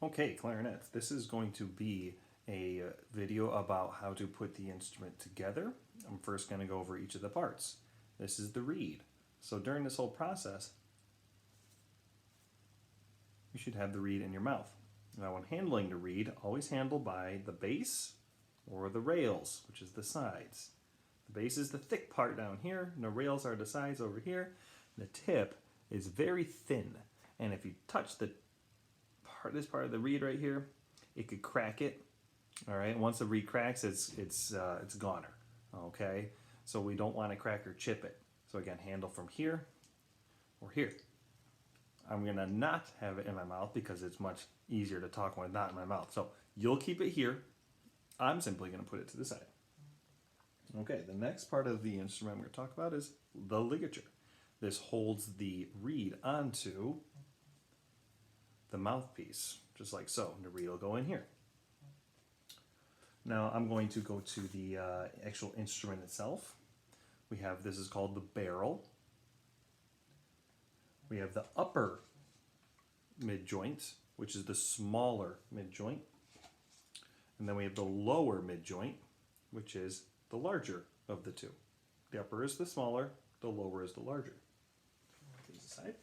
Okay, clarinets. This is going to be a video about how to put the instrument together. I'm first going to go over each of the parts. This is the reed. So during this whole process, you should have the reed in your mouth. Now when handling the reed, always handle by the base or the rails, which is the sides. The base is the thick part down here, and the rails are the sides over here. The tip is very thin, and if you touch this part of the reed right here, it could crack it. All right, once the reed cracks, it's goner. Okay, so we don't want to crack or chip it. So again, handle from here or here. I'm gonna not have it in my mouth because it's much easier to talk when it's not in my mouth. So you'll keep it here. I'm simply gonna put it to the side. Okay, the next part of the instrument I'm going to talk about is the ligature. This holds the reed onto the mouthpiece, just like so. And the reed will go in here. Now I'm going to go to the actual instrument itself. We have, this is called the barrel. We have the upper mid-joint, which is the smaller mid-joint. And then we have the lower mid-joint, which is the larger of the two. The upper is the smaller, the lower is the larger. These aside.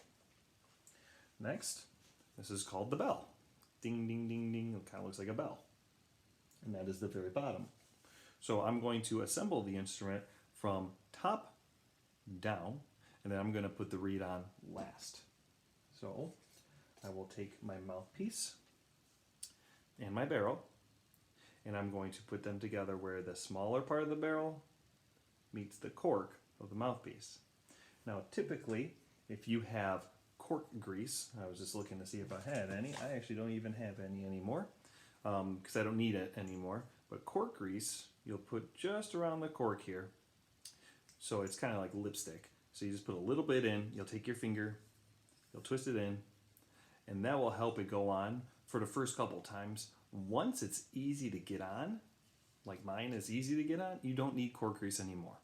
Next, this is called the bell. Ding, ding, ding, ding. It kind of looks like a bell. And that is the very bottom. So I'm going to assemble the instrument from top down, and then I'm going to put the reed on last. So I will take my mouthpiece and my barrel, and I'm going to put them together where the smaller part of the barrel meets the cork of the mouthpiece. Now typically, if you have cork grease, I was just looking to see if I had any. I actually don't even have any anymore because I don't need it anymore. But cork grease, you'll put just around the cork here. So it's kind of like lipstick. So you just put a little bit in, you'll take your finger, you'll twist it in, and that will help it go on for the first couple times. Once it's easy to get on, like mine is easy to get on, you don't need cork grease anymore.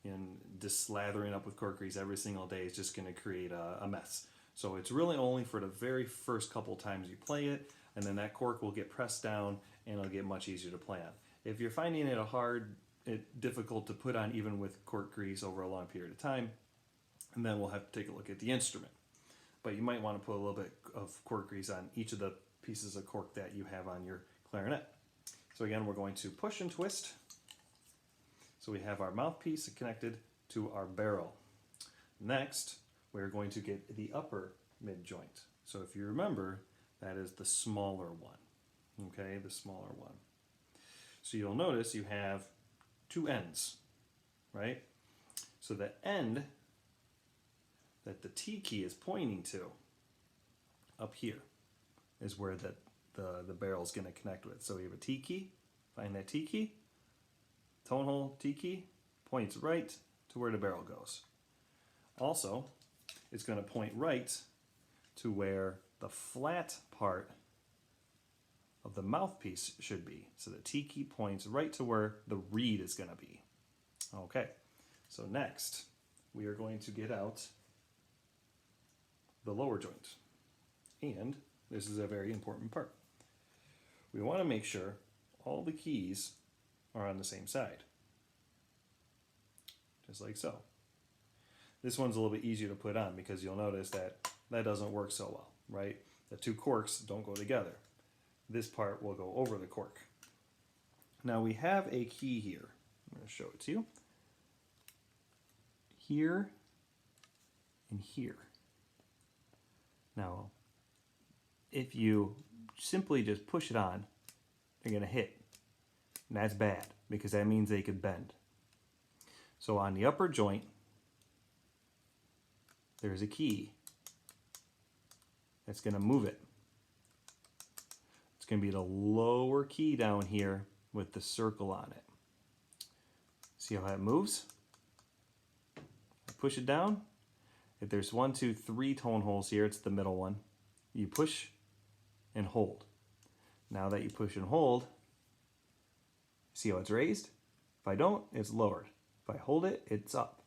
And just slathering up with cork grease every single day is just going to create a mess. So it's really only for the very first couple times you play it, and then that cork will get pressed down and it'll get much easier to play on. If you're finding it difficult to put on even with cork grease over a long period of time, and then we'll have to take a look at the instrument. But you might want to put a little bit of cork grease on each of the pieces of cork that you have on your clarinet. So again, we're going to push and twist. So we have our mouthpiece connected to our barrel. Next, we're going to get the upper mid-joint. So if you remember, that is the smaller one. Okay, the smaller one. So you'll notice you have two ends, right? So the end that the T key is pointing to up here is where the barrel is going to connect with. So we have a T key, find that T key, tone hole T key, points right to where the barrel goes. Also, it's going to point right to where the flat part of the mouthpiece should be. So the T key points right to where the reed is going to be. Okay, so next we are going to get out the lower joint. And this is a very important part. We want to make sure all the keys are on the same side. Just like so. This one's a little bit easier to put on because you'll notice that doesn't work so well, right? The two corks don't go together. This part will go over the cork. Now we have a key here. I'm going to show it to you. Here and here. Now, if you simply just push it on, they're going to hit. And that's bad because that means they could bend. So on the upper joint, there's a key that's going to move it. It's going to be the lower key down here with the circle on it. See how it moves? I push it down. If there's 1, 2, 3 tone holes here, it's the middle one. You push and hold. Now that you push and hold, see how it's raised? If I don't, it's lowered. If I hold it, it's up.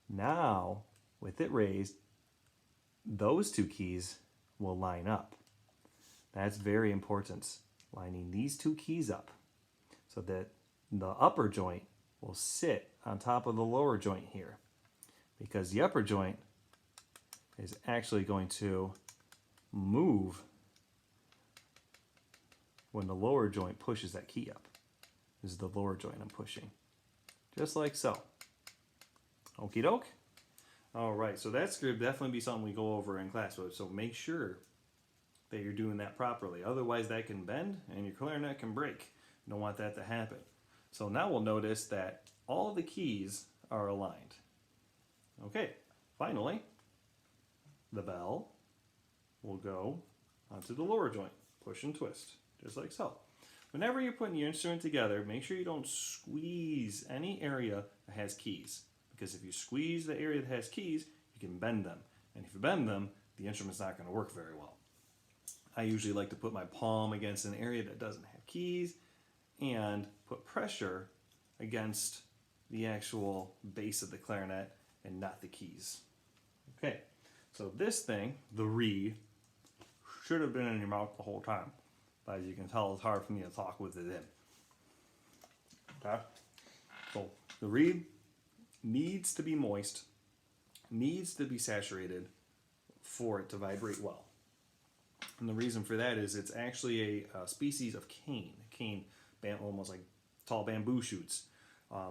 Now, with it raised, those two keys will line up. That's very important. Lining these two keys up so that the upper joint will sit on top of the lower joint here, because the upper joint is actually going to move when the lower joint pushes that key up. This is the lower joint I'm pushing, just like so. Okie doke. All right, so that's going to definitely be something we go over in class. So make sure that you're doing that properly. Otherwise, that can bend and your clarinet can break. You don't want that to happen. So now we'll notice that all the keys are aligned. Okay, finally, the bell will go onto the lower joint. Push and twist, just like so. Whenever you're putting your instrument together, make sure you don't squeeze any area that has keys. Because if you squeeze the area that has keys, you can bend them. And if you bend them, the instrument's not going to work very well. I usually like to put my palm against an area that doesn't have keys and put pressure against the actual base of the clarinet and not the keys. Okay, so this thing, the reed, should have been in your mouth the whole time. But as you can tell, it's hard for me to talk with it in. Okay, so the reed needs to be moist, needs to be saturated for it to vibrate well. And the reason for that is it's actually a species of cane. Almost like tall bamboo shoots.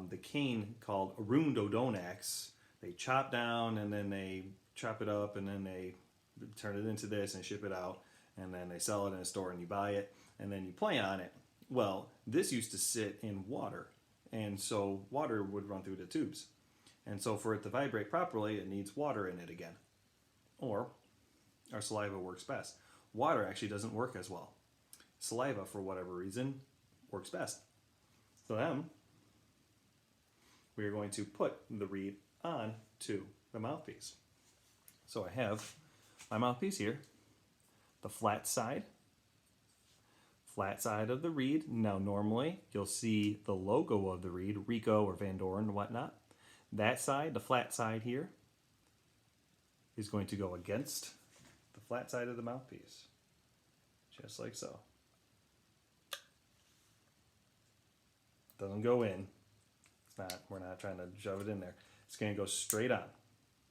The cane called Arundodonax, they chop down and then they chop it up and then they turn it into this and ship it out, and then they sell it in a store and you buy it and then you play on it. Well, this used to sit in water, and so water would run through the tubes. And so for it to vibrate properly, it needs water in it again. Or our saliva works best. Water actually doesn't work as well. Saliva, for whatever reason, works best. So then, we are going to put the reed on to the mouthpiece. So I have my mouthpiece here, the flat side of the reed. Now normally, you'll see the logo of the reed, Rico or Van Doren and whatnot. That side, the flat side here, is going to go against the flat side of the mouthpiece, just like so. Doesn't go in. We're not trying to shove it in there. It's going to go straight on.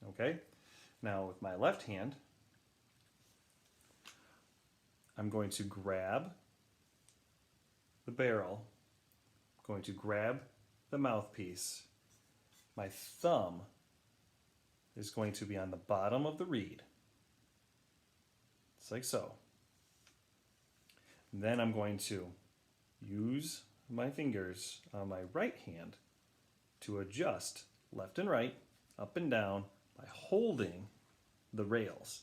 Okay? Now with my left hand, I'm going to grab the barrel, I'm going to grab the mouthpiece. My thumb is going to be on the bottom of the reed. It's like so. And then I'm going to use my fingers on my right hand to adjust left and right, up and down, by holding the rails.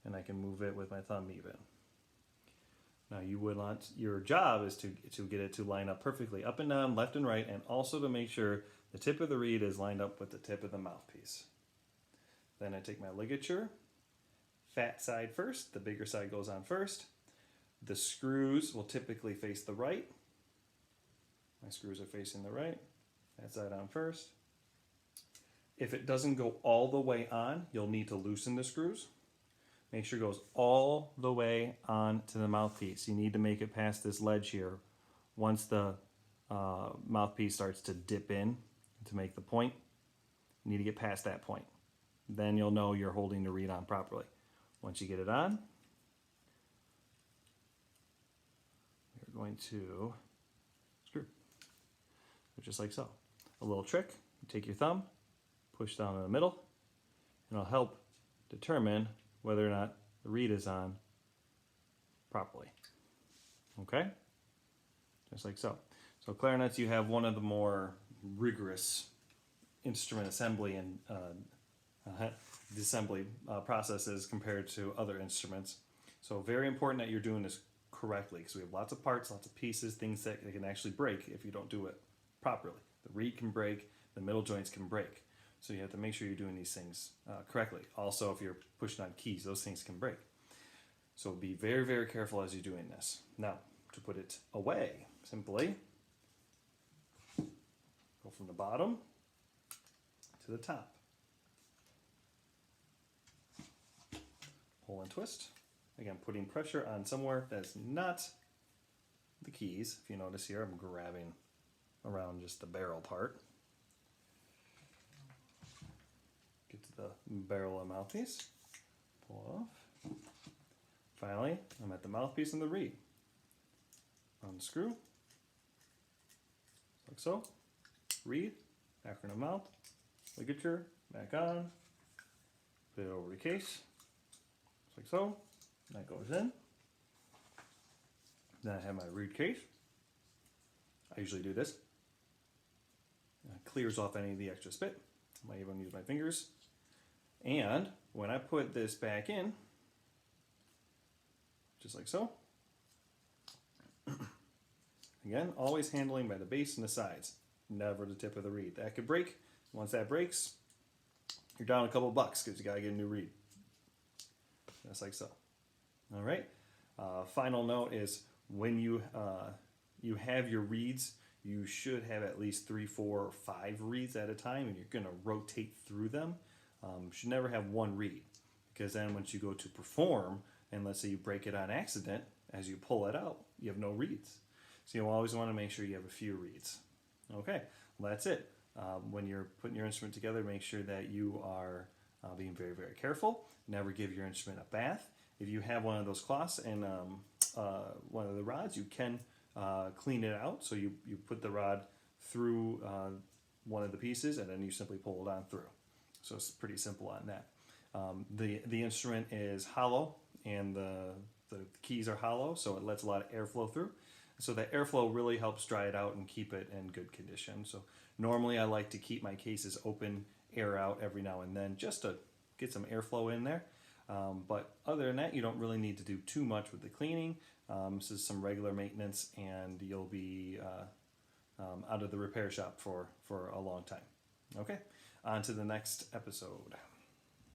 And I can move it with my thumb even. Now you would want, your job is to get it to line up perfectly up and down, left and right, and also to make sure the tip of the reed is lined up with the tip of the mouthpiece. Then I take my ligature, fat side first, the bigger side goes on first. The screws will typically face the right. My screws are facing the right, that side on first. If it doesn't go all the way on, you'll need to loosen the screws. Make sure it goes all the way on to the mouthpiece. You need to make it past this ledge here. Once the mouthpiece starts to dip in to make the point, you need to get past that point. Then you'll know you're holding the reed on properly. Once you get it on, you're going to screw, just like so. A little trick, you take your thumb, push down in the middle, and it'll help determine whether or not the reed is on properly. Okay? Just like so. So clarinets, you have one of the more rigorous instrument assembly and disassembly processes compared to other instruments. So very important that you're doing this correctly, because we have lots of parts, lots of pieces, things that can actually break if you don't do it properly. The reed can break, the middle joints can break. So you have to make sure you're doing these things correctly. Also, if you're pushing on keys, those things can break. So be very, very careful as you're doing this. Now, to put it away, simply go from the bottom to the top. Pull and twist. Again, putting pressure on somewhere that's not the keys. If you notice here, I'm grabbing around just the barrel part. Get to the barrel and mouthpiece. Pull off. Finally, I'm at the mouthpiece and the reed. Unscrew. Like so. Reed. Back in the mouth. Ligature. Back on. Put it over the case. Like so. That goes in. Then I have my reed case. I usually do this. It clears off any of the extra spit. I might even use my fingers. And when I put this back in, just like so, again, always handling by the base and the sides, never the tip of the reed. That could break. Once that breaks, you're down a couple bucks because you got to get a new reed. Just like so. All right. Final note is when you have your reeds, you should have at least 3, 4, or 5 reeds at a time, and you're going to rotate through them. You should never have one reed, because then once you go to perform, and let's say you break it on accident, as you pull it out, you have no reeds. So you always want to make sure you have a few reeds. Okay, well, that's it. When you're putting your instrument together, make sure that you are being very, very careful. Never give your instrument a bath. If you have one of those cloths and one of the rods, you can clean it out. So you put the rod through one of the pieces, and then you simply pull it on through. So it's pretty simple on that. The instrument is hollow, and the keys are hollow, so it lets a lot of airflow through. So that airflow really helps dry it out and keep it in good condition. So normally I like to keep my cases open, air out every now and then, just to get some airflow in there. But other than that, you don't really need to do too much with the cleaning. This is some regular maintenance, and you'll be out of the repair shop for a long time. Okay, on to the next episode.